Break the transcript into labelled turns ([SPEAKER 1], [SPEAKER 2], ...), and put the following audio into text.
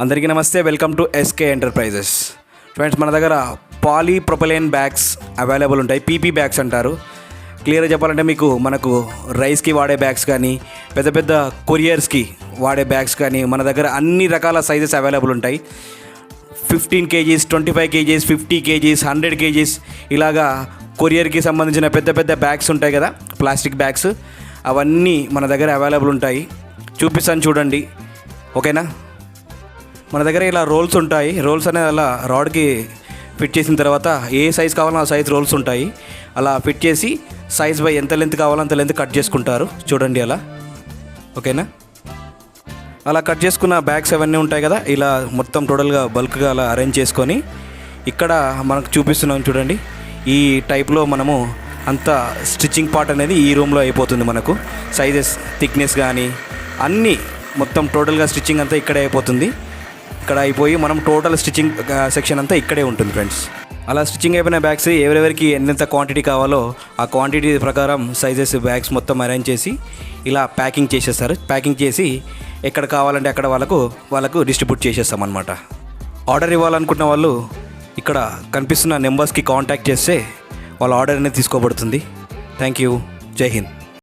[SPEAKER 1] అందరికీ నమస్తే, welcome to SK enterprises. Friends, మన దగ్గర పాలీప్రొపైలీన్ బ్యాగ్స్ అవైలబుల్ ఉంటాయి. పీపీ బ్యాగ్స్ అంటారు. క్లియర్గా చెప్పాలంటే మనకు రైస్కి వాడే బ్యాగ్స్ కానీ, పెద్ద పెద్ద కొరియర్స్కి వాడే బ్యాగ్స్ కానీ మన దగ్గర అన్ని రకాల సైజెస్ అవైలబుల్ ఉంటాయి. 15 kgs, 25 kgs, 50 kgs, 100 kgs ఇలాగా కొరియర్కి సంబంధించిన పెద్ద పెద్ద బ్యాగ్స్ ఉంటాయి కదా, ప్లాస్టిక్ బ్యాగ్స్, అవన్నీ మన దగ్గర అవైలబుల్ ఉంటాయి. చూపిస్తాను చూడండి, ఓకేనా. మన దగ్గర ఇలా రోల్స్ ఉంటాయి. రోల్స్ అనేది అలా రాడ్కి ఫిట్ చేసిన తర్వాత ఏ సైజ్ కావాలో ఆ సైజ్ రోల్స్ ఉంటాయి. అలా ఫిట్ చేసి సైజ్ బై ఎంత లెంత్ కావాలో అంత లెంత్ కట్ చేసుకుంటారు. చూడండి అలా, ఓకేనా. అలా కట్ చేసుకున్న బ్యాగ్స్ అవన్నీ ఉంటాయి కదా, ఇలా మొత్తం టోటల్గా బల్క్గా అలా అరేంజ్ చేసుకొని ఇక్కడ మనకు చూపిస్తున్నాం చూడండి. ఈ టైప్లో మనము అంత స్టిచ్చింగ్ పార్ట్ అనేది ఈ రూమ్లో అయిపోతుంది. మనకు సైజెస్, థిక్నెస్ కానీ అన్నీ మొత్తం టోటల్గా స్టిచ్చింగ్ అంతా ఇక్కడే అయిపోతుంది. ఇక్కడ అయిపోయి మనం టోటల్ స్టిచ్చింగ్ సెక్షన్ అంతా ఇక్కడే ఉంటుంది ఫ్రెండ్స్. అలా స్టిచ్చింగ్ అయిపోయిన బ్యాగ్స్ ఎవరెవరికి ఎంత క్వాంటిటీ కావాలో ఆ క్వాంటిటీ ప్రకారం సైజెస్ బ్యాగ్స్ మొత్తం అరేంజ్ చేసి ఇలా ప్యాకింగ్ చేసేస్తారు. ప్యాకింగ్ చేసి ఎక్కడ కావాలంటే అక్కడ వాళ్ళకు డిస్ట్రిబ్యూట్ చేసేస్తాం అన్నమాట. ఆర్డర్ ఇవ్వాలనుకున్న వాళ్ళు ఇక్కడ కనిపిస్తున్న నెంబర్స్కి కాంటాక్ట్ చేస్తే వాళ్ళ ఆర్డర్ అనేది తీసుకోబడుతుంది. Thank you. జై హింద్.